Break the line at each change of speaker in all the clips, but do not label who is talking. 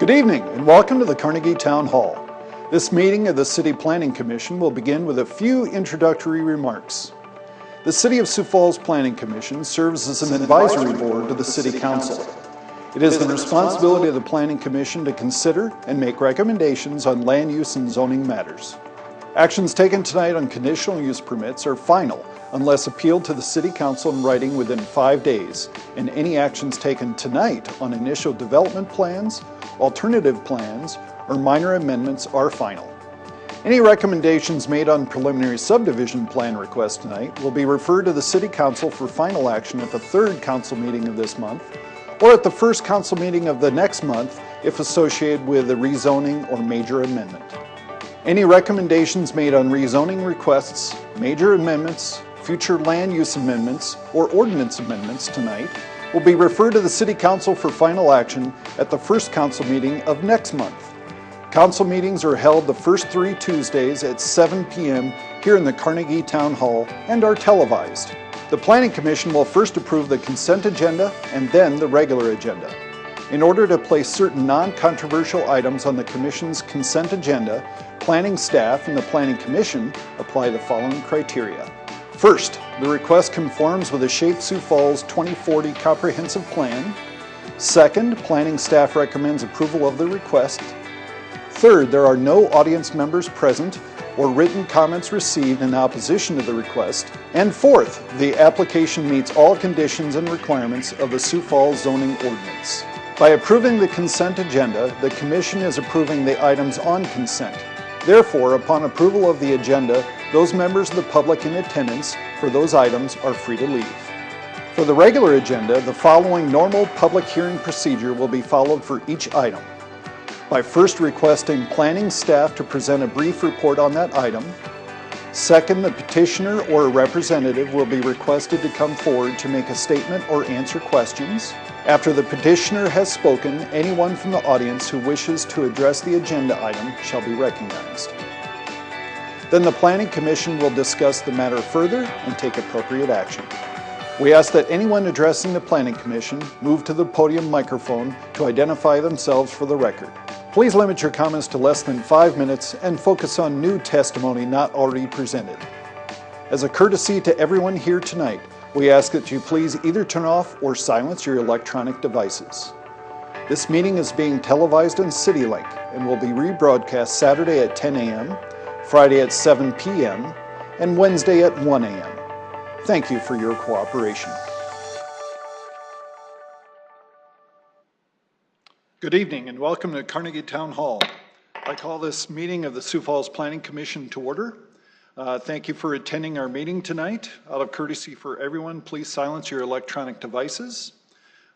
Good evening and welcome to the Carnegie Town Hall. This meeting of the City Planning Commission will begin with a few introductory remarks. The City of Sioux Falls Planning Commission serves as an advisory board to the City Council. It is the responsibility of the Planning Commission to consider and make recommendations on land use and zoning matters. Actions taken tonight on conditional use permits are final unless appealed to the City Council in writing within 5 days, and any actions taken tonight on initial development plans, alternative plans, or minor amendments are final. Any recommendations made on preliminary subdivision plan requests tonight will be referred to the City Council for final action at the third council meeting of this month, or at the first council meeting of the next month if associated with a rezoning or major amendment. Any recommendations made on rezoning requests, major amendments, future land use amendments, or ordinance amendments tonight will be referred to the City Council for final action at the first council meeting of next month. Council meetings are held the first 3 Tuesdays at 7 p.m. here in the Carnegie Town Hall and are televised. The Planning Commission will first approve the consent agenda and then the regular agenda. In order to place certain non-controversial items on the Commission's consent agenda, planning staff and the Planning Commission apply the following criteria. First, the request conforms with the Shape Sioux Falls 2040 Comprehensive Plan. Second, planning staff recommends approval of the request. Third, there are no audience members present or written comments received in opposition to the request. And fourth, the application meets all conditions and requirements of the Sioux Falls zoning ordinance. By approving the consent agenda, the Commission is approving the items on consent. Therefore, upon approval of the agenda, those members of the public in attendance for those items are free to leave. For the regular agenda, the following normal public hearing procedure will be followed for each item. By first requesting planning staff to present a brief report on that item. Second, the petitioner or a representative will be requested to come forward to make a statement or answer questions. After the petitioner has spoken, anyone from the audience who wishes to address the agenda item shall be recognized. Then the Planning Commission will discuss the matter further and take appropriate action. We ask that anyone addressing the Planning Commission move to the podium microphone to identify themselves for the record. Please limit your comments to less than 5 minutes and focus on new testimony not already presented. As a courtesy to everyone here tonight, we ask that you please either turn off or silence your electronic devices. This meeting is being televised on CityLink and will be rebroadcast Saturday at 10 a.m., Friday at 7 p.m., and Wednesday at 1 a.m. Thank you for your cooperation. Good evening and welcome to Carnegie Town Hall. I call this meeting of the Sioux Falls Planning Commission to order. Thank you for attending our meeting tonight. Out of courtesy for everyone, please silence your electronic devices.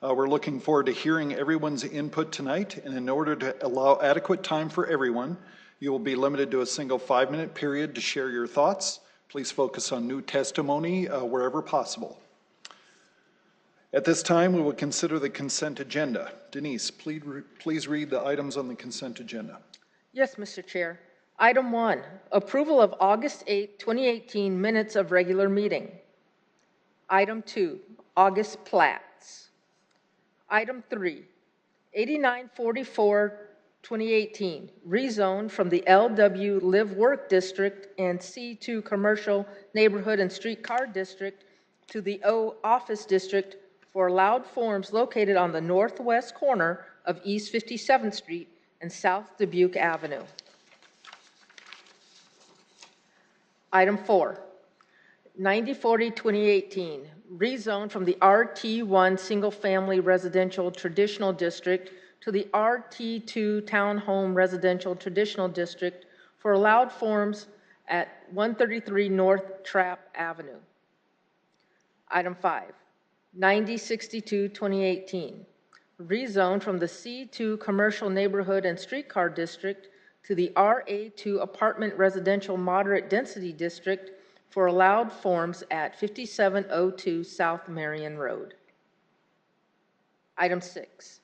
We're looking forward to hearing everyone's input tonight, and in order to allow adequate time for everyone, you will be limited to a single 5-minute period to share your thoughts. Please focus on new testimony wherever possible. At this time, we will consider the consent agenda. Denise, please read the items on the consent agenda.
Yes, Mr. Chair. Item 1, approval of August 8, 2018 minutes of regular meeting. Item 2, August plats. Item 3, 8944 2018, rezone from the LW Live Work District and C2 Commercial Neighborhood and Streetcar District to the O Office District for allowed forms located on the northwest corner of East 57th Street and South Dubuque Avenue. Item 4, 9040 2018, rezone from the RT1 Single Family Residential Traditional District to the RT2 Townhome Residential Traditional District for allowed forms at 133 North Trapp Avenue. Item 5, 9062 2018, rezone from the C2 Commercial Neighborhood and Streetcar District to the RA2 Apartment Residential Moderate Density District for allowed forms at 5702 South Marion Road. Item 6,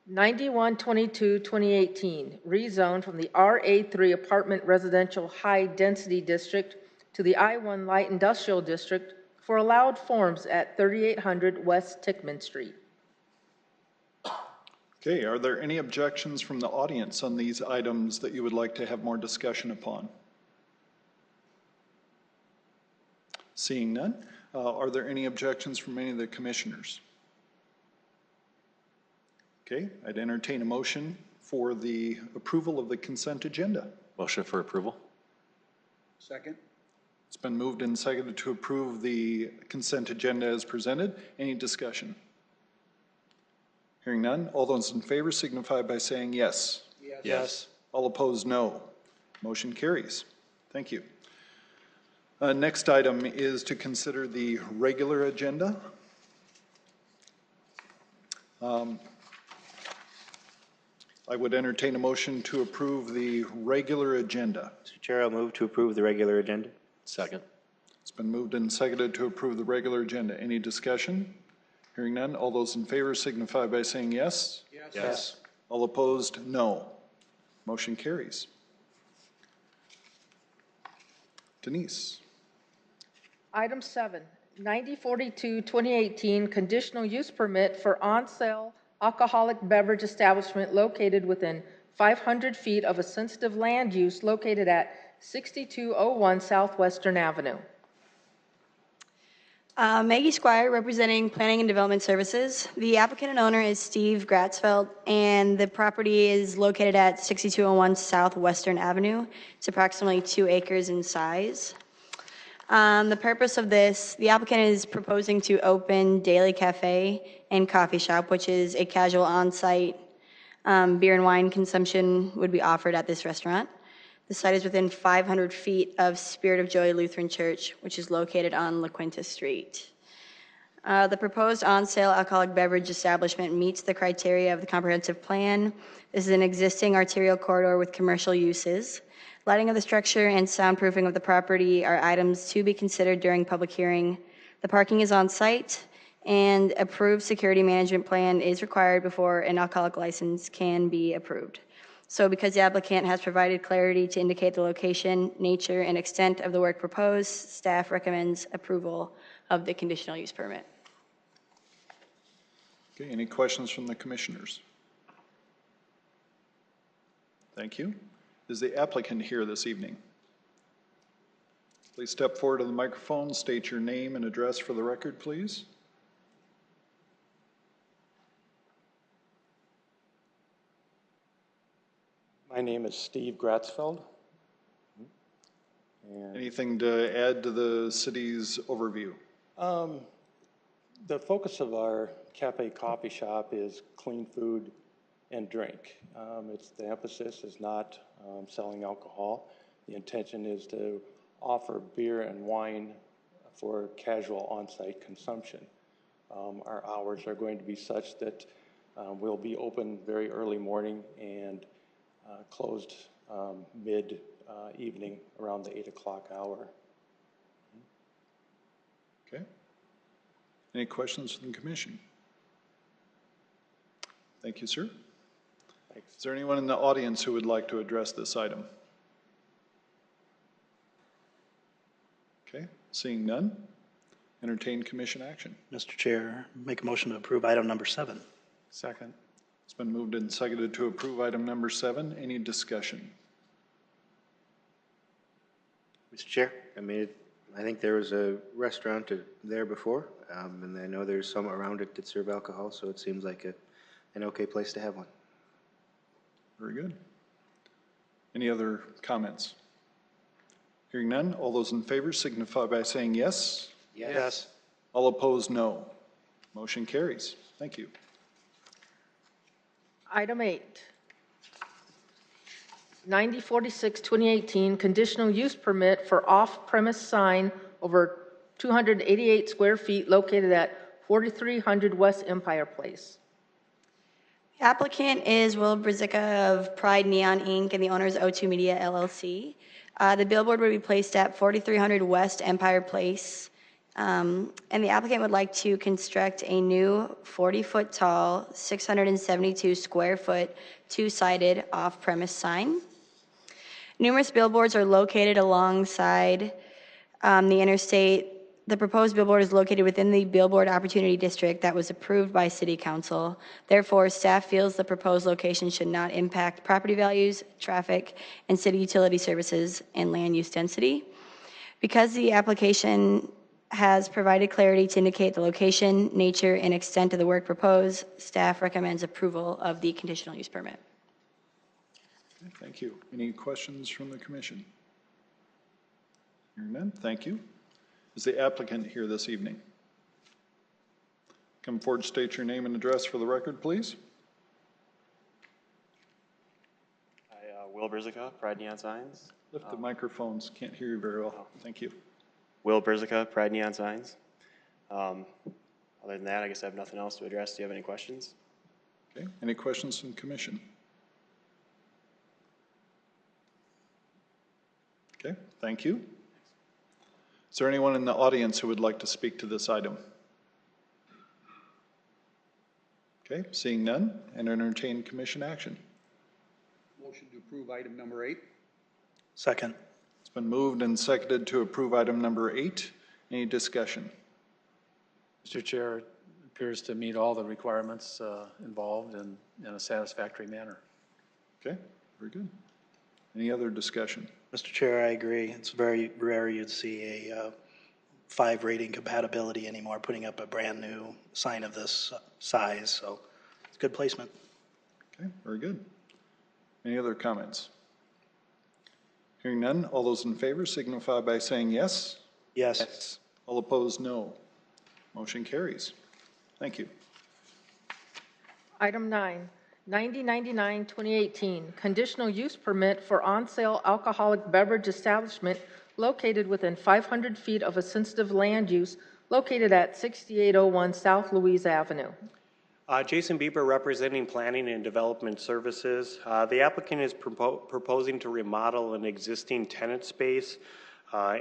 9122 2018, rezone from the RA3 Apartment Residential High Density District to the I1 Light Industrial District for allowed forms at 3800 West Tickman Street.
Okay, are there any objections from the audience on these items that you would like to have more discussion upon? Seeing none, are there any objections from any of the commissioners? Okay, I'd entertain a motion for the approval of the consent agenda.
Motion for approval.
Second.
It's been moved and seconded to approve the consent agenda as presented. Any discussion? Hearing none, all those in favor signify by saying yes.
Yes.
All opposed, no. Motion carries. Thank you. Next item is to consider the regular agenda. I would entertain a motion to approve the regular agenda.
Mr. Chair, I'll move to approve the regular agenda.
Second.
It's been moved and seconded to approve the regular agenda. Any discussion? Hearing none, all those in favor signify by saying yes.
Yes.
All opposed, no. Motion carries. Denise.
Item 7, 9042-2018, conditional use permit for on-sale alcoholic beverage establishment located within 500 feet of a sensitive land use located at 6201 Southwestern Avenue.
Maggie Squire, representing Planning and Development Services. The applicant and owner is Steve Gratzfeld, and the property is located at 6201 Southwestern Avenue. It's approximately 2 acres in size. The purpose of this, the applicant is proposing to open Daily Cafe and Coffee Shop, which is a casual on-site beer and wine consumption would be offered at this restaurant. The site is within 500 feet of Spirit of Joy Lutheran Church, which is located on La Quinta Street. The proposed on-sale alcoholic beverage establishment meets the criteria of the comprehensive plan. This is an existing arterial corridor with commercial uses. Lighting of the structure and soundproofing of the property are items to be considered during public hearing. The parking is on site, and approved security management plan is required before an alcoholic license can be approved. So because the applicant has provided clarity to indicate the location, nature, and extent of the work proposed, staff recommends approval of the conditional use permit.
Okay, any questions from the commissioners? Thank you. Is the applicant here this evening? Please step forward to the microphone, state your name and address for the record, please.
My name is Steve Gratzfeld. And
Anything to add to the city's overview?
the focus of our cafe coffee shop is clean food and drink. The emphasis is not selling alcohol. The intention is to offer beer and wine for casual on-site consumption. Our hours are going to be such that we'll be open very early morning and closed mid-evening around the 8 o'clock hour.
Okay. Any questions from the commission? Thank you, sir.
Thanks.
Is there anyone in the audience who would like to address this item? Okay, seeing none, entertain commission action.
Mr. Chair, make a motion to approve item number 7.
Second.
It's been moved and seconded to approve item number 7. Any discussion?
Mr. Chair, I think there was a restaurant there before, and I know there's some around it that serve alcohol, so it seems like an okay place to have one.
Very good. Any other comments? Hearing none, all those in favor signify by saying yes.
Yes.
All opposed, no. Motion carries. Thank you.
Item 8, 9046-2018, conditional use permit for off-premise sign over 288 square feet located at 4300 West Empire Place.
The applicant is Will Brzyka of Pride Neon Inc. and the owner is O2 Media LLC. The billboard would be placed at 4300 West Empire Place. And the applicant would like to construct a new 40-foot tall, 672 square foot, two-sided off-premise sign. Numerous billboards are located alongside the interstate The proposed billboard is located within the Billboard Opportunity District that was approved by City Council. Therefore, staff feels the proposed location should not impact property values, traffic, and city utility services and land use density. Because the application has provided clarity to indicate the location, nature, and extent of the work proposed, staff recommends approval of the conditional use permit.
Okay, thank you. Any questions from the commission? Hearing none, thank you. Is the applicant here this evening? Come forward, state your name and address for the record, please.
Hi, Will Brzyka, Pride Neon Signs.
Lift the microphones, can't hear you very well. Thank you.
Will Brzyka, Pride Neon Signs. Other than that, I guess I have nothing else to address. Do you have any questions?
Okay, any questions from commission? Okay, thank you. Is there anyone in the audience who would like to speak to this item? Okay, seeing none, and entertain commission action.
Motion to approve item number 8.
Second.
It's been moved and seconded to approve item number 8. Any discussion?
Mr. Chair, it appears to meet all the requirements involved in a satisfactory manner.
Okay, very good. Any other discussion?
Mr. Chair, I agree. It's very rare you'd see a 5 rating compatibility anymore, putting up a brand new sign of this size, so it's good placement.
Okay, very good. Any other comments? Hearing none, all those in favor signify by saying yes.
Yes.
All opposed, no. Motion carries. Thank you.
Item 9, 9099-2018, conditional use permit for on-sale alcoholic beverage establishment located within 500 feet of a sensitive land use located at 6801 South Louise Avenue.
Jason Bieber, representing Planning and Development Services. The applicant is proposing to remodel an existing tenant space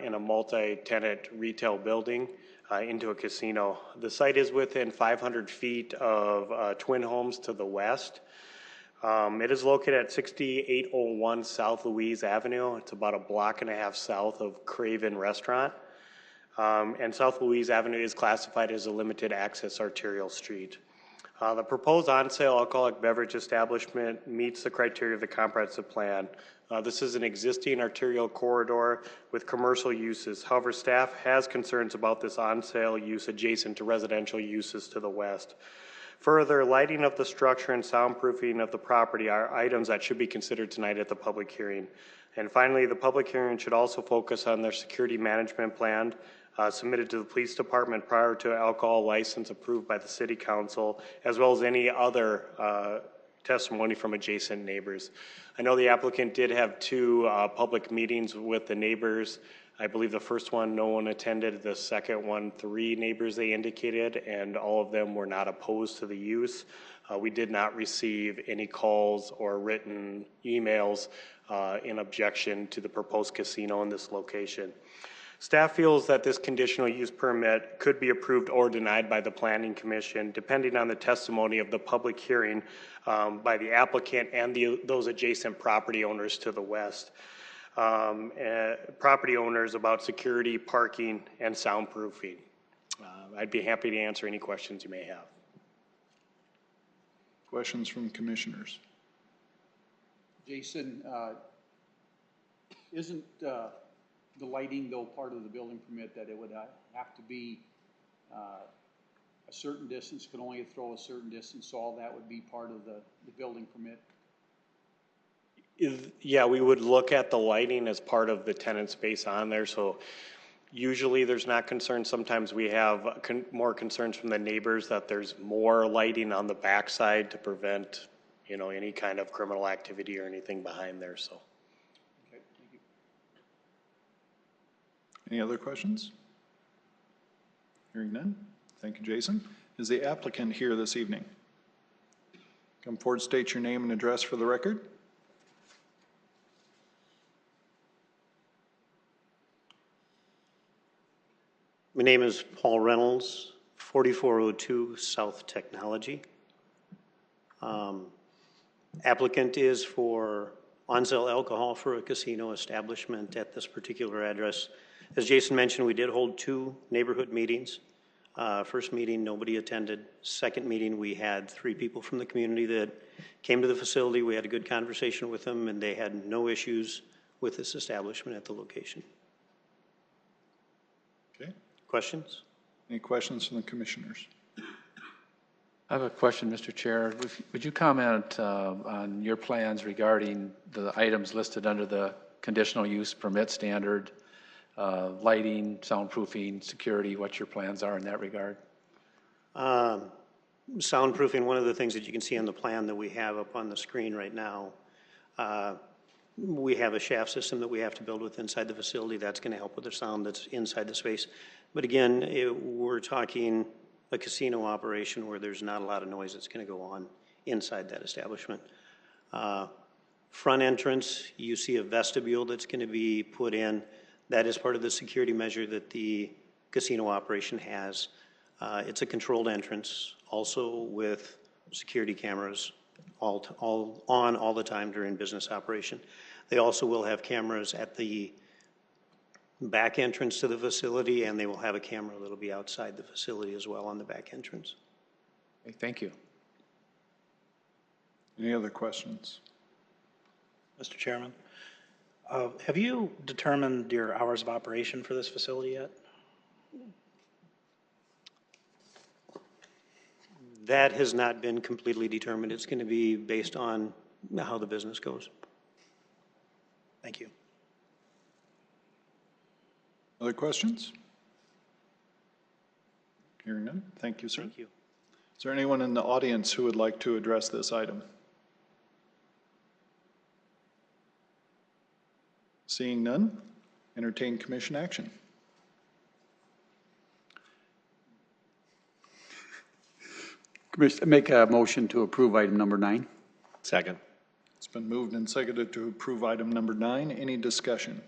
in a multi-tenant retail building into a casino. The site is within 500 feet of Twin Homes to the west. It is located at 6801 South Louise Avenue. It's about a block and a half south of Craven Restaurant. And South Louise Avenue is classified as a limited access arterial street. The proposed on-sale alcoholic beverage establishment meets the criteria of the comprehensive plan. This is an existing arterial corridor with commercial uses. However, staff has concerns about this on-sale use adjacent to residential uses to the west. Further, lighting of the structure and soundproofing of the property are items that should be considered tonight at the public hearing. And finally, the public hearing should also focus on their security management plan submitted to the police department prior to alcohol license approved by the city council, as well as any other testimony from adjacent neighbors. I know the applicant did have 2 public meetings with the neighbors. I believe the first one, no one attended. The second one, 3 neighbors they indicated, and all of them were not opposed to the use. We did not receive any calls or written emails in objection to the proposed casino in this location. Staff feels that this conditional use permit could be approved or denied by the Planning Commission, depending on the testimony of the public hearing by the applicant and those adjacent property owners to the west. Property owners about security, parking, and soundproofing. I'd be happy to answer any questions you may have.
Questions from commissioners?
Jason, isn't the lighting, though, part of the building permit, that it would have to be a certain distance, could only throw a certain distance, so all that would be part of the building permit?
Yeah, we would look at the lighting as part of the tenant space on there. So usually there's not concerns. Sometimes we have more concerns from the neighbors that there's more lighting on the backside to prevent, any kind of criminal activity or anything behind there. So.
Okay, thank you.
Any other questions? Hearing none. Thank you, Jason. Is the applicant here this evening? Come forward, state your name and address for the record.
My name is Paul Reynolds, 4402 South Technology. Applicant is for on-sale alcohol for a casino establishment at this particular address As Jason mentioned, we did hold 2 neighborhood meetings. First meeting, nobody attended. Second meeting, we had 3 people from the community that came to the facility. We had a good conversation with them, and they had no issues with this establishment at the location.
Okay.
Questions?
Any questions from the commissioners?
I have a question, Mr. Chair. Would you comment on your plans regarding the items listed under the conditional use permit standard, lighting, soundproofing, security, what your plans are in that regard?
Soundproofing, one of the things that you can see on the plan that we have up on the screen right now, we have a shaft system that we have to build with inside the facility. That's going to help with the sound that's inside the space. But again, we're talking a casino operation where there's not a lot of noise that's going to go on inside that establishment. Front entrance, you see a vestibule that's going to be put in. That is part of the security measure that the casino operation has. It's a controlled entrance, also with security cameras all on all the time during business operation. They also will have cameras at the back entrance to the facility, and they will have a camera that'll be outside the facility as well on the back entrance.
Okay, thank you.
Any other questions?
Mr. Chairman, have you determined your hours of operation for this facility yet?
That has not been completely determined. It's going to be based on how the business goes.
Thank you.
Other questions? Hearing none. Thank you, sir.
Thank you.
Is there anyone in the audience who would like to address this item? Seeing none, entertain commission action.
Make a motion to approve item number 9.
Second.
It's been moved and seconded to approve item number 9. Any discussion?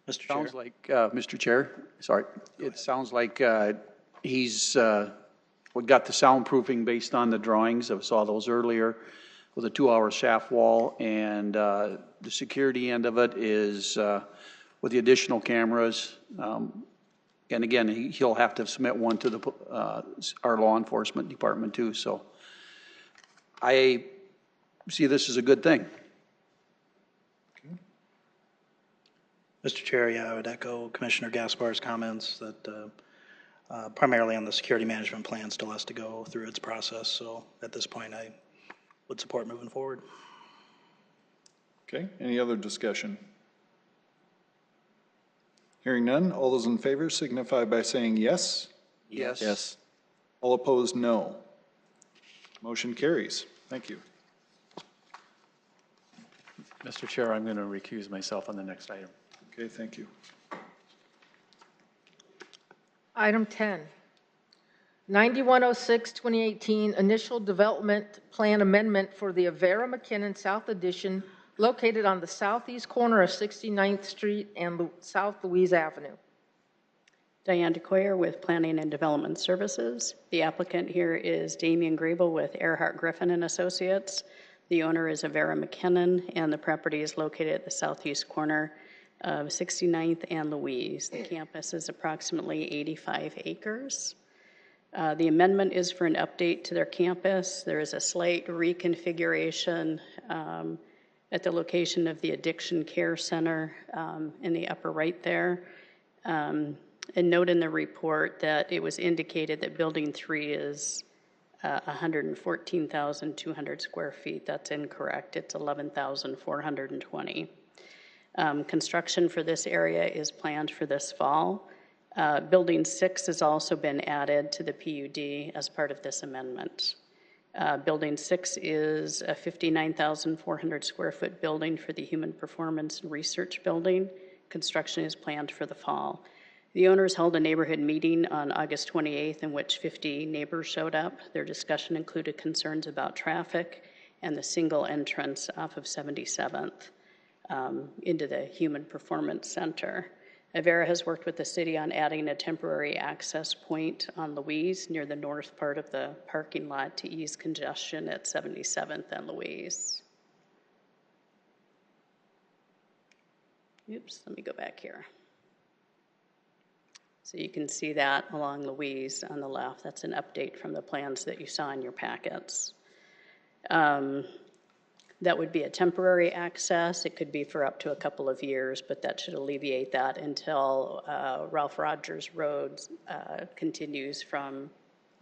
Mr. Chair?
Sounds like, Mr. Chair, sorry, it sounds like he's we got the soundproofing based on the drawings. I saw those earlier with a 2-hour shaft wall, and the security end of it is with the additional cameras. And again, he'll have to submit one to the our law enforcement department too. So I see this as a good thing.
Mr. Chair, yeah, I would echo Commissioner Gaspar's comments that primarily on the security management plan still has to go through its process. So at this point, I would support moving forward.
Okay, any other discussion? Hearing none, all those in favor signify by saying yes.
Yes.
Yes.
All opposed, no. Motion carries. Thank you.
Mr. Chair, I'm going to recuse myself on the next item.
Okay, thank you.
Item 10, 9106, 2018, initial development plan amendment for the Avera McKinnon South Addition located on the southeast corner of 69th Street and South Louise Avenue.
Diane DeCoyer with Planning and Development Services. The applicant here is Damian Grable with Earhart Griffin and Associates. The owner is Avera McKinnon, and the property is located at the southeast corner of 69th and Louise. The campus is approximately 85 acres. The amendment is for an update to their campus. There is a slight reconfiguration at the location of the Addiction Care Center in the upper right there. And note in the report that it was indicated that Building 3 is 114,200 square feet. That's incorrect. It's 11,420. Construction for this area is planned for this fall. Building 6 has also been added to the PUD as part of this amendment. Building 6 is a 59,400 square foot building for the Human Performance and Research Building. Construction is planned for the fall. The owners held a neighborhood meeting on August 28th in which 50 neighbors showed up. Their discussion included concerns about traffic and the single entrance off of 77th into the Human Performance Center. Avera has worked with the city on adding a temporary access point on Louise near the north part of the parking lot to ease congestion at 77th and Louise. oops, let me go back here. So you can see that along Louise on the left. That's an update from the plans that you saw in your packets. That would be a temporary access. It could be for up to a couple of years, but that should alleviate that until Ralph Rogers Road continues from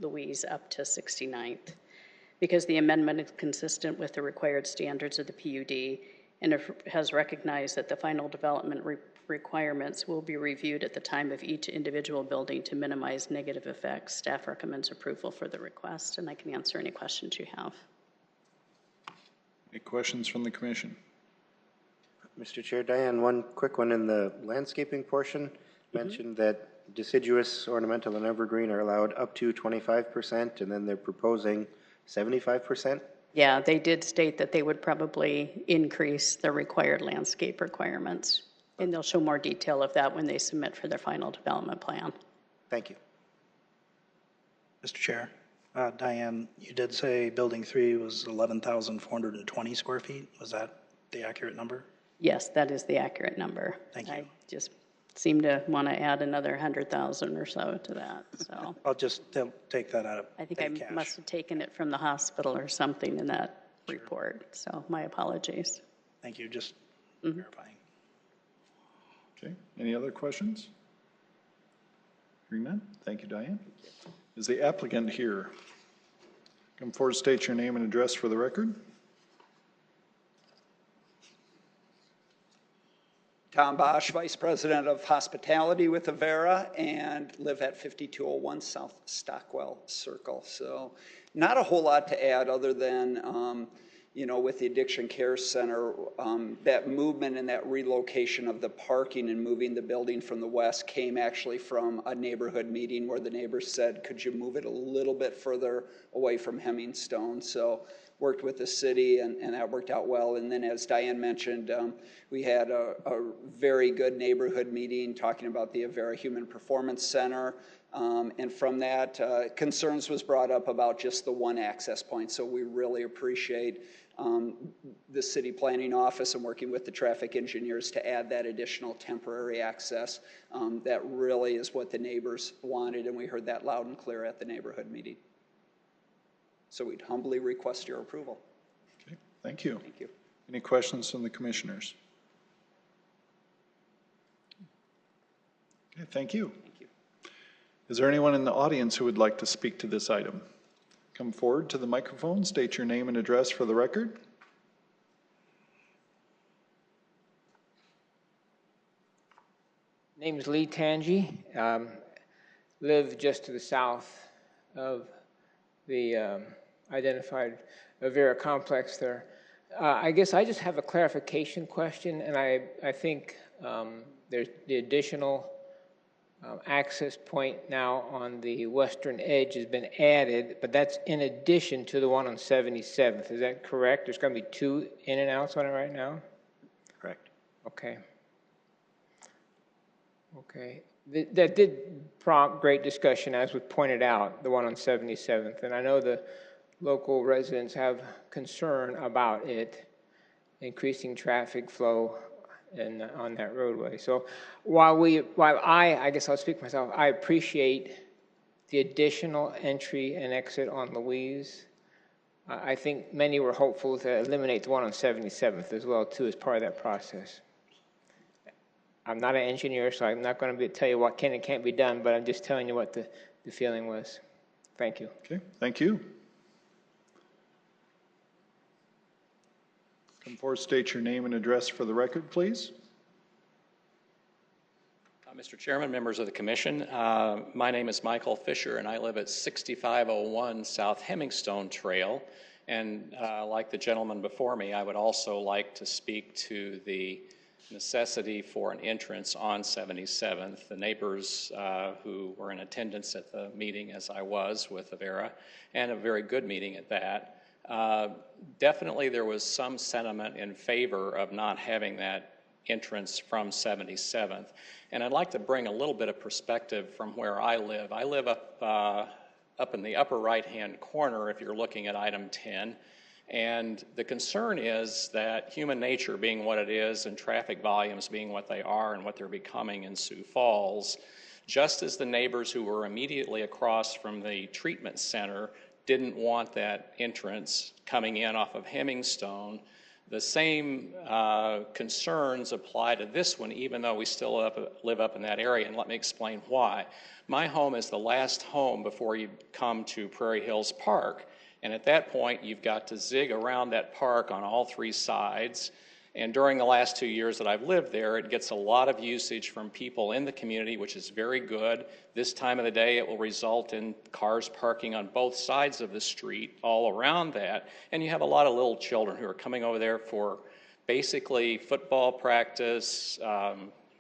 Louise up to 69th. Because the amendment is consistent with the required standards of the PUD and it has recognized that the final development requirements will be reviewed at the time of each individual building to minimize negative effects. Staff recommends approval for the request, and I can answer any questions you have.
Any questions from the commission?
Mr. Chair, Diane, one quick one in the landscaping portion. Mentioned that deciduous, ornamental, and evergreen are allowed up to 25%, and then they're proposing 75%?
Yeah, they did state that they would probably increase the required landscape requirements, and they'll show more detail of that when they submit for their final development plan.
Thank you.
Mr. Chair, Diane, you did say building 3 was 11,420 square feet. Was that the accurate number?
Yes, that is the accurate number.
Thank you.
I just seem to want to add another 100,000 or so to that, so.
I'll just take that out of
I think I
cash.
must have taken it from the hospital or something in that report, so my apologies.
Thank you, just verifying.
Okay, any other questions? Hearing none, thank you, Diane. Is the applicant here? Come forward, state your name and address for the record.
Tom Bosch, Vice President of Hospitality with Avera, and live at 5201 South Stockwell Circle. So not a whole lot to add other than, you know, with the Addiction Care Center, that movement and that relocation of the parking and moving the building from the west came actually from a neighborhood meeting where the neighbors said, could you move it a little bit further away from Hemmingstone? So worked with the city, and that worked out well. And then, as Diane mentioned, we had a very good neighborhood meeting talking about the Avera Human Performance Center. And from that, concerns was brought up about just the one access point. So we really appreciate the city planning office and working with the traffic engineers to add that additional temporary access. That really is what the neighbors wanted, and we heard that loud and clear at the neighborhood meeting. So we'd humbly request your approval.
Okay, thank you.
Thank you.
Any questions from the commissioners? Okay, thank you.
Thank you.
Is there anyone in the audience who would like to speak to this item? Come forward to the microphone, state your name and address for the record.
Name is Lee Tangi. Live just to the south of the identified Avera complex there. I guess I just have a clarification question, and I think there's the additional access point now on the western edge has been added, but that's in addition to the one on 77th. Is that correct? There's going to be two in and outs on it right now?
Correct.
Okay. Okay. That did prompt great discussion, as was pointed out, the one on 77th. And I know the local residents have concern about it increasing traffic flow on that roadway. So while I guess I'll speak for myself, I appreciate the additional entry and exit on Louise. I think many were hopeful to eliminate the one on 77th as well, too, as part of that process. I'm not an engineer, so I'm not going to tell you what can and can't be done, but I'm just telling you what the feeling was. Thank you.
Okay, thank you. Come forward, state your name and address for the record, please.
Mr. Chairman, members of the commission, my name is Michael Fisher, and I live at 6501 South Hemmingstone Trail. And like the gentleman before me, I would also like to speak to the necessity for an entrance on 77th. The neighbors who were in attendance at the meeting, as I was with Avera, and a very good meeting at that, definitely there was some sentiment in favor of not having that entrance from 77th. And I'd like to bring a little bit of perspective from where I live. I live up in the upper right-hand corner if you're looking at item 10. And the concern is that human nature being what it is and traffic volumes being what they are and what they're becoming in Sioux Falls, just as the neighbors who were immediately across from the treatment center didn't want that entrance coming in off of Hemmingstone, the same concerns apply to this one, even though we still live up in that area, and let me explain why. My home is the last home before you come to Prairie Hills Park, and at that point, you've got to zig around that park on all three sides, and during the last 2 years that I've lived there, it gets a lot of usage from people in the community, which is very good. This time of the day, it will result in cars parking on both sides of the street all around that, and you have a lot of little children who are coming over there for basically football practice,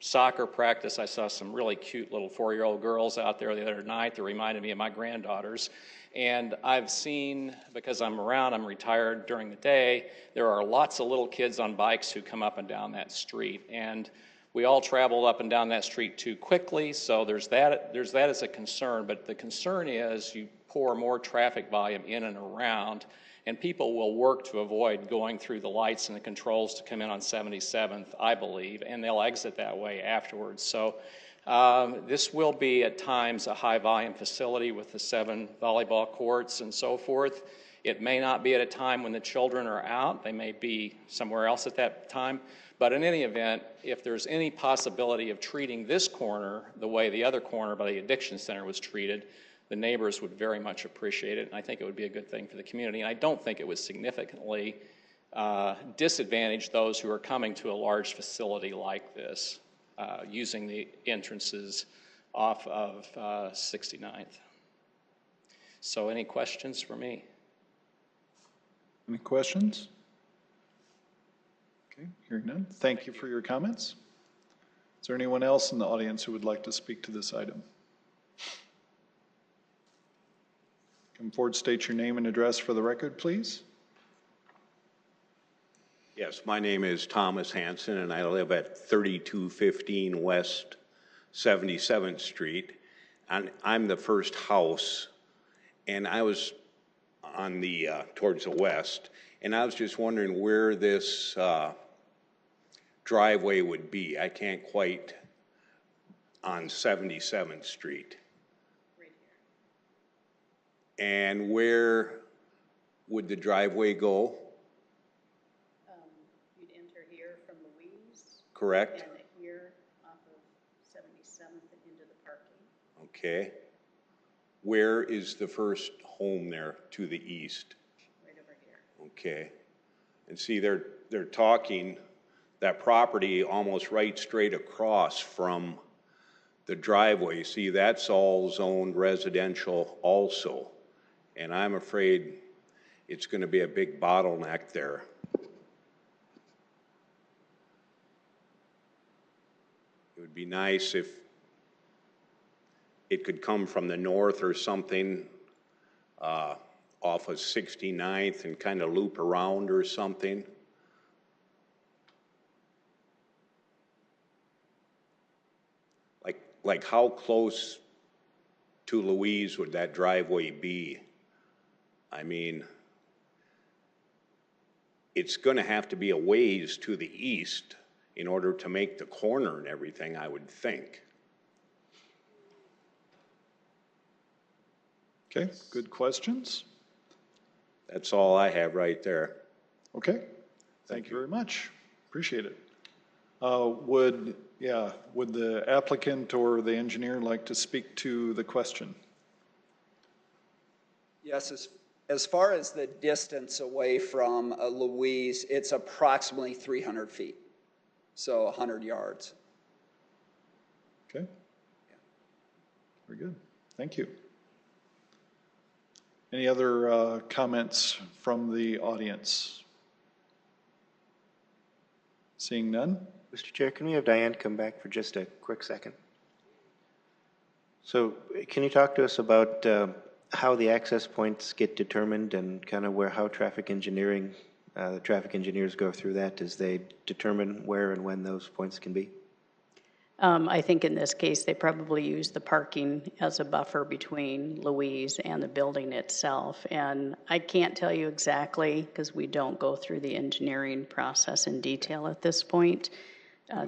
soccer practice. I saw some really cute little 4-year-old girls out there the other night that reminded me of my granddaughters. And I've seen, because I'm around, I'm retired during the day, there are lots of little kids on bikes who come up and down that street. And we all travel up and down that street too quickly, so there's that as a concern. But the concern is you pour more traffic volume in and around, and people will work to avoid going through the lights and the controls to come in on 77th, I believe, and they'll exit that way afterwards. So this will be at times a high volume facility with the 7 volleyball courts and so forth. It may not be at a time when the children are out. They may be somewhere else at that time. But in any event, if there's any possibility of treating this corner the way the other corner by the addiction center was treated, the neighbors would very much appreciate it, and I think it would be a good thing for the community. And I don't think it would significantly disadvantage those who are coming to a large facility like this, using the entrances off of 69th. So any questions for me?
Any questions? Okay, hearing none. Thank you for your comments. Is there anyone else in the audience who would like to speak to this item? Come forward, state your name and address for the record, please.
Yes, my name is Thomas Hanson, and I live at 3215 West 77th Street. And I'm the first house, and I was on the towards the west, and I was just wondering where this driveway would be. I can't quite on 77th Street.
Right here.
And where would the driveway go?
You'd enter here from Louise.
Correct?
And here off of 77th and into the parking.
Okay. Where is the first home there to the east?
Right over here.
Okay. And see, they're talking that property almost right straight across from the driveway. See, that's all zoned residential also. And I'm afraid it's going to be a big bottleneck there. It would be nice if it could come from the north or something off of 69th and kind of loop around or something. Like how close to Louise would that driveway be? I mean, it's going to have to be a ways to the east in order to make the corner and everything, I would think.
Okay, good questions.
That's all I have right there.
Okay, thank you very much. Appreciate it. Would the applicant or the engineer like to speak to the question?
Yes, as far as the distance away from Louise, it's approximately 300 feet, so 100 yards.
Okay. Very good. Thank you. Any other comments from the audience? Seeing none?
Mr. Chair, can we have Diane come back for just a quick second? So can you talk to us about how the access points get determined and kind of how traffic engineering, the traffic engineers go through that as they determine where and when those points can be?
I think in this case, they probably use the parking as a buffer between Louise and the building itself. And I can't tell you exactly because we don't go through the engineering process in detail at this point.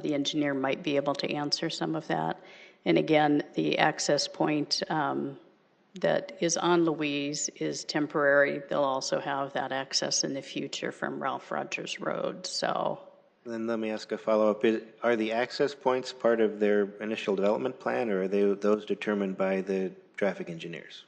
The engineer might be able to answer some of that. And again, the access point that is on Louise is temporary. They'll also have that access in the future from Ralph Rogers Road. So.
Then let me ask a follow-up. Are the access points part of their initial development plan, or are those determined by the traffic engineers?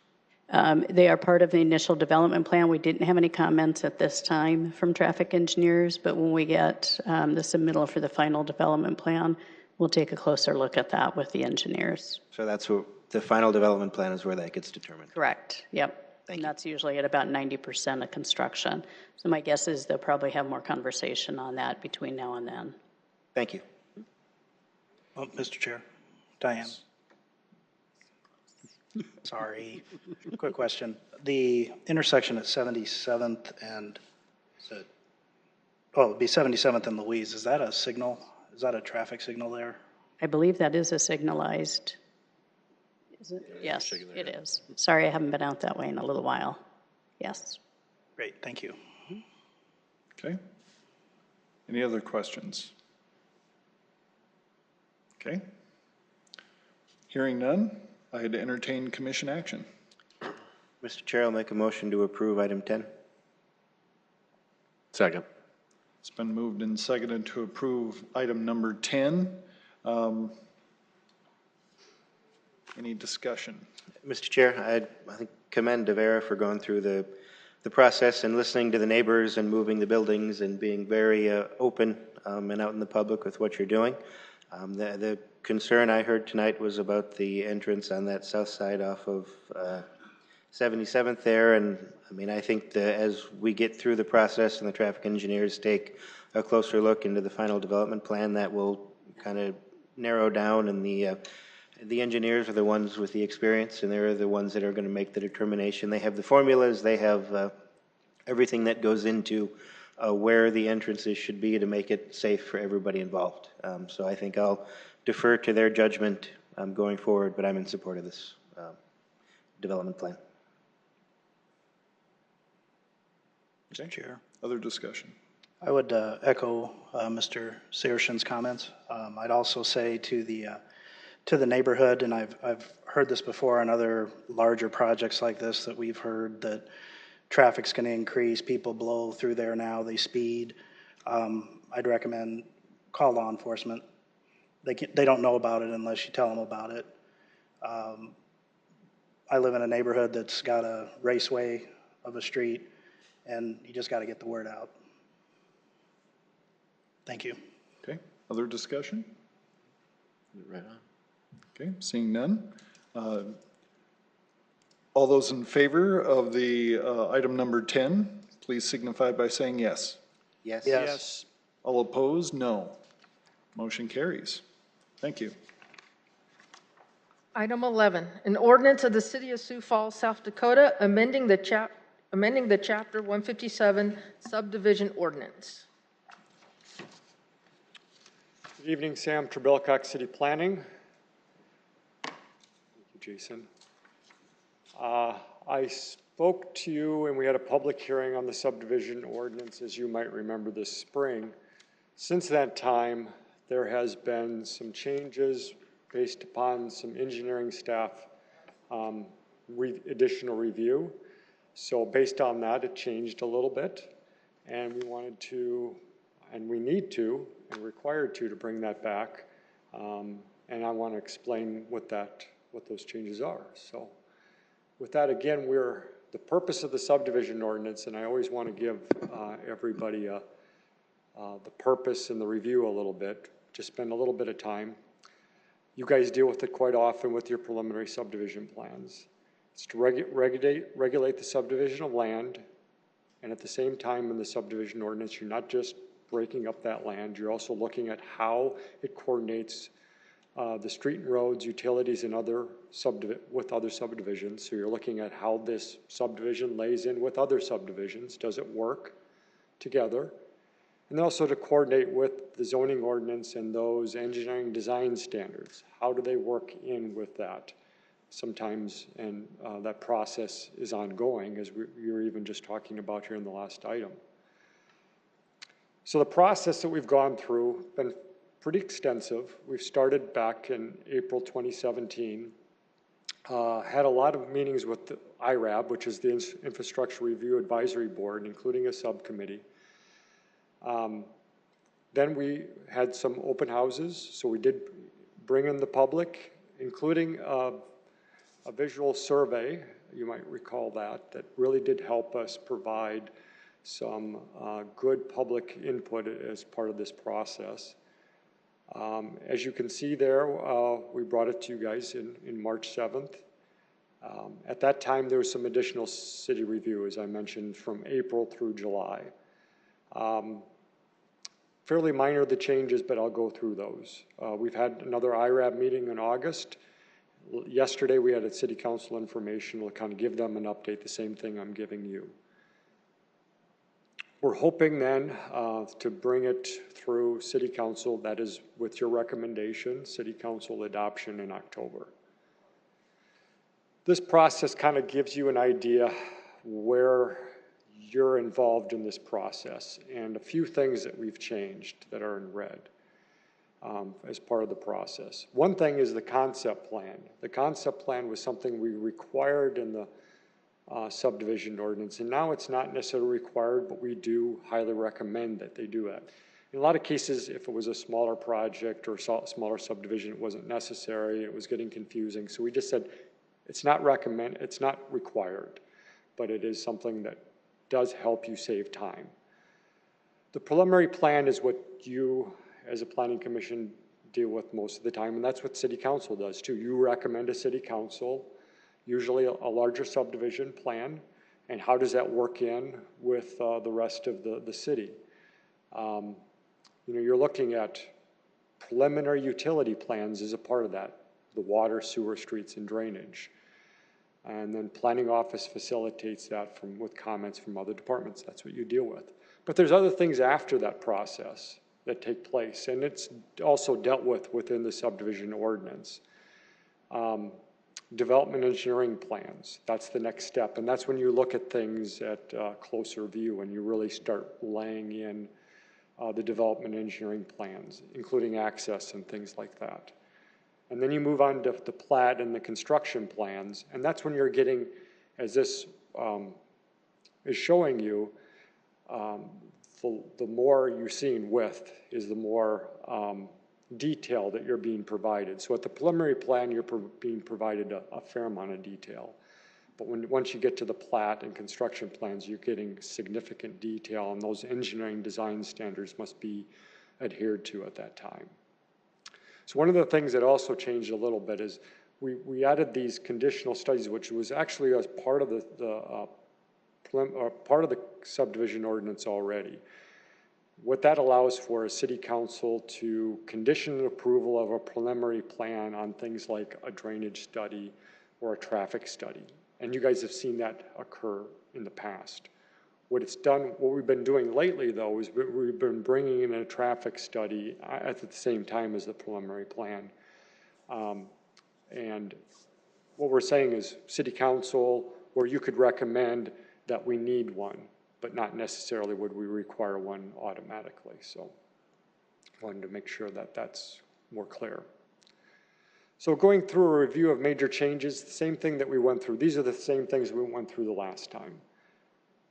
They are part of the initial development plan. We didn't have any comments at this time from traffic engineers, but when we get the submittal for the final development plan, we'll take a closer look at that with the engineers.
So that's what the final development plan is, where that gets determined.
Correct. Yep. And that's usually at about 90% of construction. So my guess is they'll probably have more conversation on that between now and then.
Thank you.
Oh, Mr. Chair, Diane. Sorry, quick question. The intersection at 77th and, it'd be 77th and Louise, is that a signal? Is that a traffic signal there?
I believe that is a signalized. Is it? Yes, it is. Sorry, I haven't been out that way in a little while. Yes.
Great, thank you.
Okay. Any other questions? Okay. Hearing none, I'd entertain commission action.
Mr. Chair, I'll make a motion to approve item 10.
Second.
It's been moved and seconded to approve item number 10. Any discussion?
Mr. Chair, I think commend Devera for going through the process and listening to the neighbors and moving the buildings and being very open and out in the public with what you're doing. The concern I heard tonight was about the entrance on that south side off of 77th there, and I mean, I think that as we get through the process and the traffic engineers take a closer look into the final development plan, that will kind of narrow down, and the engineers are the ones with the experience, and they're the ones that are going to make the determination. They have the formulas, they have everything that goes into where the entrances should be to make it safe for everybody involved. So I think I'll defer to their judgment going forward, but I'm in support of this development plan.
Mr. Chair.
Other discussion?
I would echo Mr. Searson's comments. I'd also say to the neighborhood, and I've heard this before on other larger projects like this, that we've heard that traffic's going to increase, people blow through there now, they speed. I'd recommend call law enforcement. They don't know about it unless you tell them about it. I live in a neighborhood that's got a raceway of a street, and you just got to get the word out. Thank you.
Okay, other discussion?
Right on.
Okay, seeing none. All those in favor of the item number 10, please signify by saying yes.
Yes.
Yes.
All opposed, no. Motion carries. Thank you.
Item 11, an ordinance of the City of Sioux Falls, South Dakota, amending the Chapter 157 subdivision ordinance.
Good evening, Sam Trebilcock, City Planning. Thank you, Jason. I spoke to you and we had a public hearing on the subdivision ordinance, as you might remember, this spring. Since that time, there has been some changes based upon some engineering staff additional review. So based on that, it changed a little bit, and we wanted to, and we need to, and required to bring that back. And I want to explain what those changes are. So with that, again, the purpose of the subdivision ordinance, and I always want to give everybody the purpose and the review a little bit, just spend a little bit of time. You guys deal with it quite often with your preliminary subdivision plans. It's to regulate the subdivision of land, and at the same time in the subdivision ordinance, you're not just breaking up that land, you're also looking at how it coordinates the street and roads, utilities, and with other subdivisions. So you're looking at how this subdivision lays in with other subdivisions. Does it work together? And then also to coordinate with the zoning ordinance and those engineering design standards. How do they work in with that? Sometimes, and that process is ongoing, as we were even just talking about here in the last item. So the process that we've gone through been pretty extensive. We've started back in April 2017, had a lot of meetings with the IRAB, which is the Infrastructure Review Advisory Board, including a subcommittee. Then we had some open houses, so we did bring in the public, including a visual survey, you might recall that really did help us provide some good public input as part of this process. As you can see there, we brought it to you guys in March 7th. At that time, there was some additional city review, as I mentioned, from April through July. Fairly minor, the changes, but I'll go through those. We've had another IRAB meeting in August. Yesterday, we had a city council information. We'll kind of give them an update, the same thing I'm giving you. We're hoping then to bring it through city council, that is with your recommendation, city council adoption in October. This process kind of gives you an idea where you're involved in this process and a few things that we've changed that are in red as part of the process. One thing is the concept plan. The concept plan was something we required in the subdivision ordinance, and now it's not necessarily required, but we do highly recommend that they do it. In a lot of cases, if it was a smaller project or smaller subdivision, it wasn't necessary, it was getting confusing, so we just said it's not required, but it is something that does help you save time. The preliminary plan is what you, as a planning commission, deal with most of the time, and that's what city council does too. You recommend a city council, usually a larger subdivision plan, and how does that work in with the rest of the city? You know, you're looking at preliminary utility plans as a part of that, the water, sewer, streets, and drainage. And then planning office facilitates that with comments from other departments. That's what you deal with. But there's other things after that process that take place, and it's also dealt with within the subdivision ordinance. Development engineering plans, that's the next step, and that's when you look at things at closer view and you really start laying in the development engineering plans, including access and things like that. And then you move on to the plat and the construction plans, and that's when you're getting, as this is showing you, the more you're seeing width is the more detail that you're being provided. So at the preliminary plan, you're being provided a fair amount of detail. But once you get to the plat and construction plans, you're getting significant detail, and those engineering design standards must be adhered to at that time. So one of the things that also changed a little bit is we added these conditional studies, which was actually as part of the subdivision ordinance already. What that allows for is city council to condition approval of a preliminary plan on things like a drainage study or a traffic study. And you guys have seen that occur in the past. What we've been doing lately though is we've been bringing in a traffic study at the same time as the preliminary plan. And what we're saying is city council, or you could recommend that we need one, but not necessarily would we require one automatically. So I wanted to make sure that that's more clear. So going through a review of major changes, the same thing that we went through. These are the same things we went through the last time.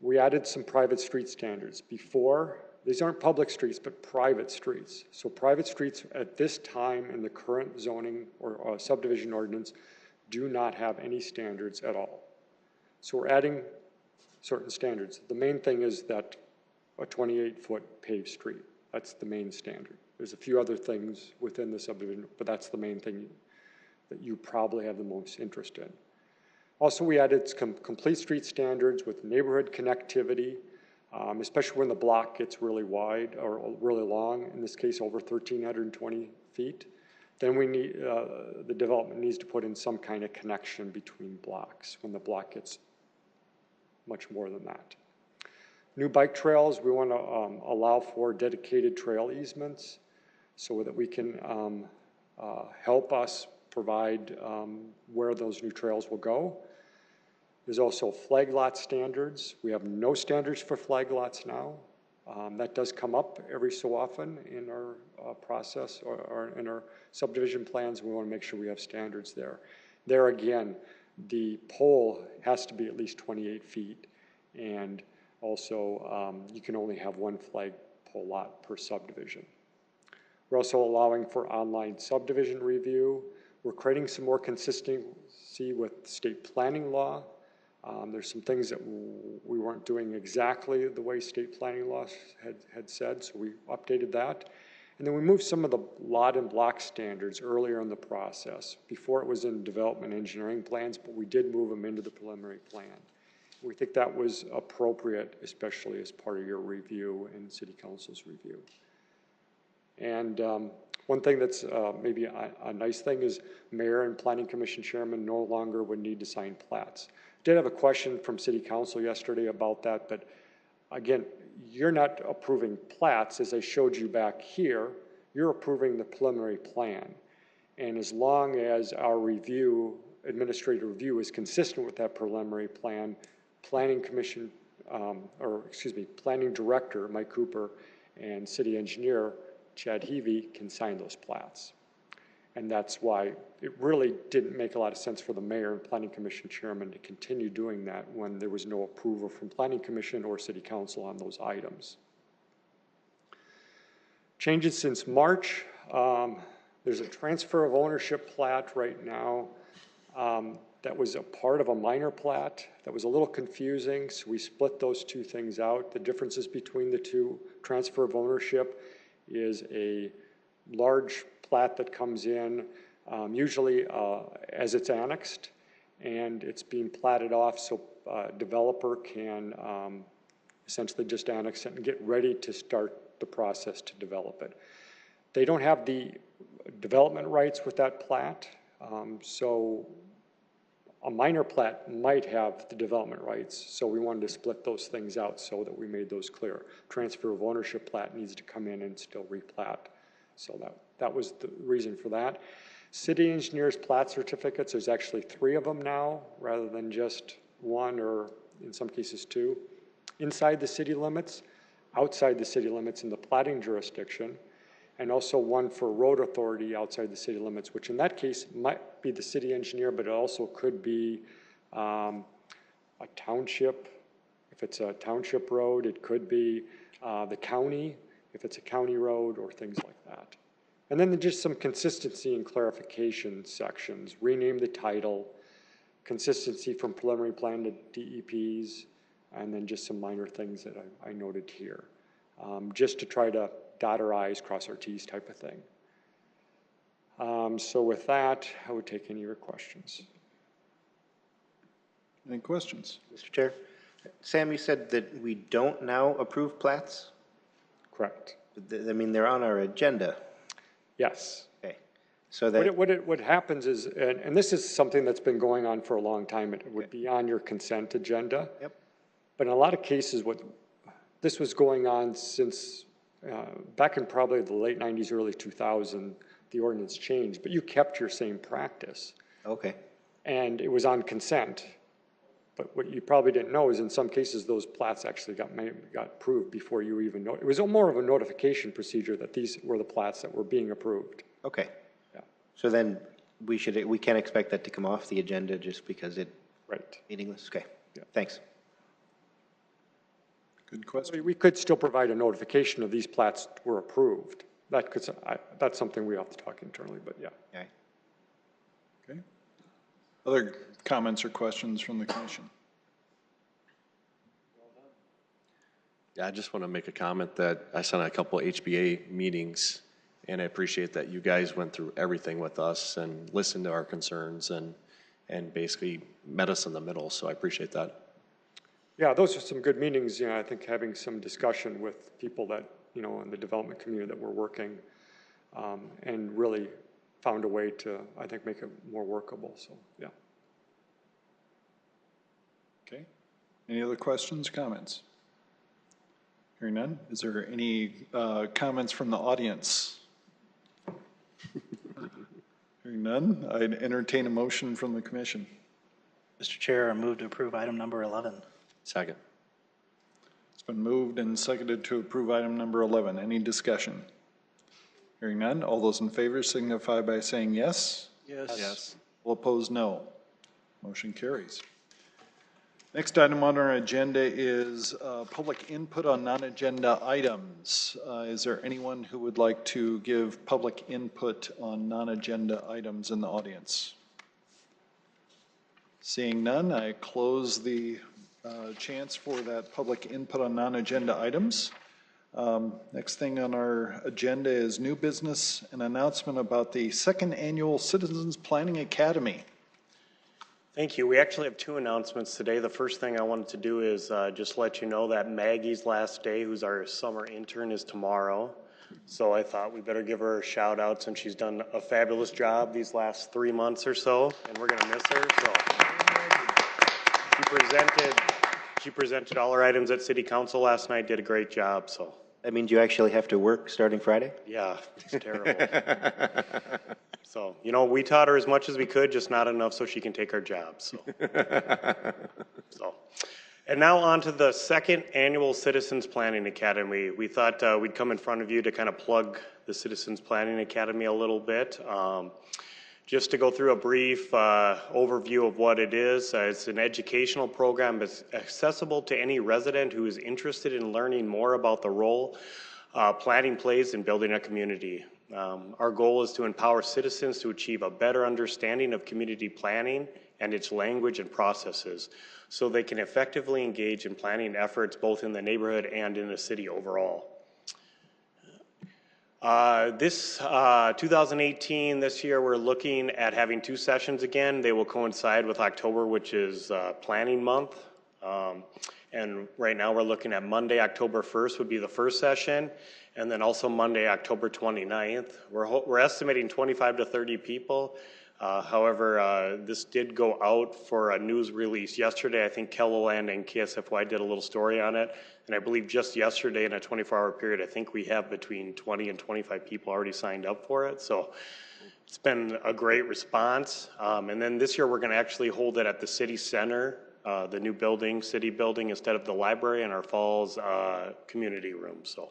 We added some private street standards. Before, these aren't public streets, but private streets. So private streets at this time in the current zoning or subdivision ordinance do not have any standards at all. So we're adding certain standards. The main thing is that a 28-foot paved street. That's the main standard. There's a few other things within the subdivision, but that's the main thing that you probably have the most interest in. Also, we added complete street standards with neighborhood connectivity, especially when the block gets really wide or really long, in this case over 1,320 feet. Then we need, the development needs to put in some kind of connection between blocks when the block gets much more than that. New bike trails, we want to allow for dedicated trail easements so that we can help us provide where those new trails will go. There's also flag lot standards. We have no standards for flag lots now. That does come up every so often in our process or in our subdivision plans. We want to make sure we have standards there. There again, the pole has to be at least 28 feet, and also you can only have one flag pole lot per subdivision. We're also allowing for online subdivision review. We're creating some more consistency with state planning law. There's some things that we weren't doing exactly the way state planning law had said, so we updated that. And then we moved some of the lot and block standards earlier in the process. Before it was in development engineering plans, but we did move them into the preliminary plan. We think that was appropriate, especially as part of your review and City Council's review. And one thing that's maybe a nice thing is Mayor and Planning Commission Chairman no longer would need to sign plats. Did have a question from City Council yesterday about that, but again, you're not approving plats as I showed you back here, you're approving the preliminary plan. And as long as our review, administrative review is consistent with that preliminary plan, Planning Commission, Planning Director Mike Cooper and City Engineer Chad Heavey can sign those plats. And that's why it really didn't make a lot of sense for the mayor and Planning Commission chairman to continue doing that when there was no approval from Planning Commission or City Council on those items. Changes since March. There's a transfer of ownership plat right now that was a part of a minor plat that was a little confusing, so we split those two things out. The differences between the two, transfer of ownership is a large plat that comes in, usually as it's annexed, and it's being platted off so a developer can essentially just annex it and get ready to start the process to develop it. They don't have the development rights with that plat, so a minor plat might have the development rights, so we wanted to split those things out so that we made those clear. Transfer of ownership plat needs to come in and still replat. So that was the reason for that. City engineers plat certificates, there's actually 3 of them now rather than just 1 or in some cases 2. Inside the city limits, outside the city limits in the platting jurisdiction, and also 1 for road authority outside the city limits, which in that case might be the city engineer, but it also could be a township. If it's a township road, it could be the county, if it's a county road or things like that. And then just some consistency and clarification sections, rename the title, consistency from preliminary plan to DEPs, and then just some minor things that I noted here, just to try to dot our I's, cross our T's type of thing. So with that, I would take any of your questions.
Any questions?
Mr. Chair, Sam, you said that we don't now approve plats?
Correct.
I mean, they're on our agenda.
Yes.
Okay. So that
what happens is, and this is something that's been going on for a long time, it would be on your consent agenda.
Yep.
But in a lot of cases, this was going on since back in probably the late 90s, early 2000, the ordinance changed, but you kept your same practice.
Okay.
And it was on consent. But what you probably didn't know is in some cases, those plats actually got approved before you even know. It was more of a notification procedure that these were the plats that were being approved.
Okay.
Yeah.
So then we can't expect that to come off the agenda just because it meaningless. Okay.
Yeah.
Thanks.
Good question.
We could still provide a notification of these plats were approved. That's something we have to talk internally, but yeah.
Okay.
Okay. Other comments or questions from the commission?
Yeah, I just want to make a comment that I sat on a couple HBA meetings, and I appreciate that you guys went through everything with us and listened to our concerns and basically met us in the middle, so I appreciate that.
Yeah, those are some good meetings. I think having some discussion with people that, in the development community that we're working and really found a way to, I think, make it more workable. So, yeah.
Okay. Any other questions, comments? Hearing none, is there any comments from the audience? Hearing none, I'd entertain a motion from the commission.
Mr. Chair, I move to approve item number 11.
Second.
It's been moved and seconded to approve item number 11. Any discussion? Hearing none, all those in favor signify by saying yes.
Yes.
All opposed, no. Motion carries. Next item on our agenda is public input on non-agenda items. Is there anyone who would like to give public input on non-agenda items in the audience? Seeing none, I close the chance for that public input on non-agenda items. Next thing on our agenda is new business, an announcement about the second annual Citizens Planning Academy.
Thank you. We actually have two announcements today. The first thing I wanted to do is just let you know that Maggie's last day, who's our summer intern, is tomorrow. So I thought we better give her a shout out since she's done a fabulous job these last 3 months or so, and we're going to miss her. So she presented all her items at City Council last night, did a great job. So
That means you actually have to work starting Friday?
yeah, it's terrible. So, you know, we taught her as much as we could, just not enough so she can take our job, so. And now on to the second annual Citizens Planning Academy. We thought we'd come in front of you to kind of plug the Citizens Planning Academy a little bit. Just to go through a brief overview of what it is. It's an educational program that's accessible to any resident who is interested in learning more about the role planning plays in building a community. Our goal is to empower citizens to achieve a better understanding of community planning and its language and processes so they can effectively engage in planning efforts both in the neighborhood and in the city overall. This 2018, this year, we're looking at having 2 sessions again. They will coincide with October, which is Planning Month. And right now we're looking at Monday, October 1st would be the first session, and then also Monday, October 29th. We're estimating 25 to 30 people. However, this did go out for a news release yesterday. I think KELOLAND and KSFY did a little story on it. And I believe just yesterday in a 24-hour period, I think we have between 20 and 25 people already signed up for it. So it's been a great response. And then this year we're going to actually hold it at the city center, the new building, city building, instead of the library in our Falls community room. So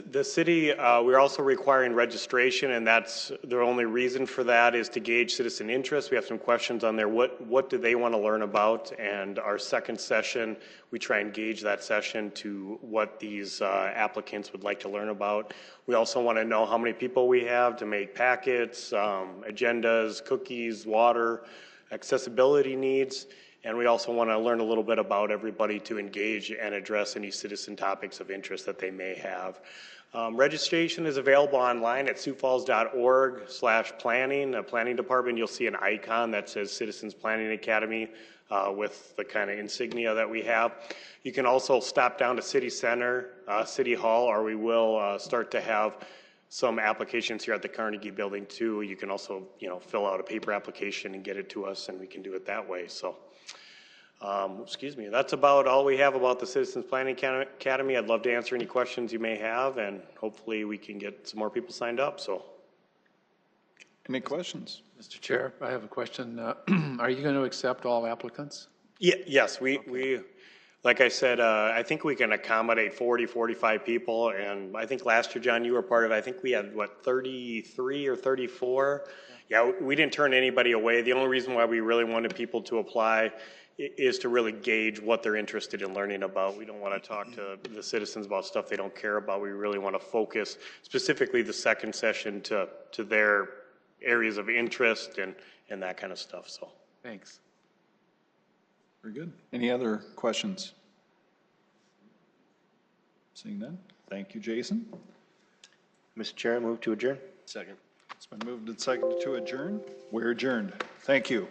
the city, we're also requiring registration, and that's the only reason for that is to gauge citizen interest. We have some questions on there. What do they want to learn about? And our second session, we try and gauge that session to what these applicants would like to learn about. We also want to know how many people we have to make packets, agendas, cookies, water, accessibility needs. And we also want to learn a little bit about everybody to engage and address any citizen topics of interest that they may have. Registration is available online at siouxfalls.org/planning. The planning department, you'll see an icon that says Citizens Planning Academy with the kind of insignia that we have. You can also stop down to City Center, City Hall, or we will start to have some applications here at the Carnegie Building too. You can also, fill out a paper application and get it to us, and we can do it that way. So. Excuse me, that's about all we have about the Citizens Planning Academy. I'd love to answer any questions you may have, and hopefully we can get some more people signed up. So,
any questions?
Mr. Chair, I have a question. Are you going to accept all applicants?
Yes, we like I said, I think we can accommodate 40, 45 people, and I think last year, John, you were part of it. I think we had, 33 or 34? Yeah, we didn't turn anybody away. The only reason why we really wanted people to apply is to really gauge what they're interested in learning about. We don't want to talk to the citizens about stuff they don't care about. We really want to focus specifically the second session to their areas of interest and that kind of stuff. So,
thanks.
Very good. Any other questions? Seeing none. Thank you, Jason.
Mr. Chair, I move to adjourn.
Second.
It's been moved and seconded to adjourn. We're adjourned. Thank you.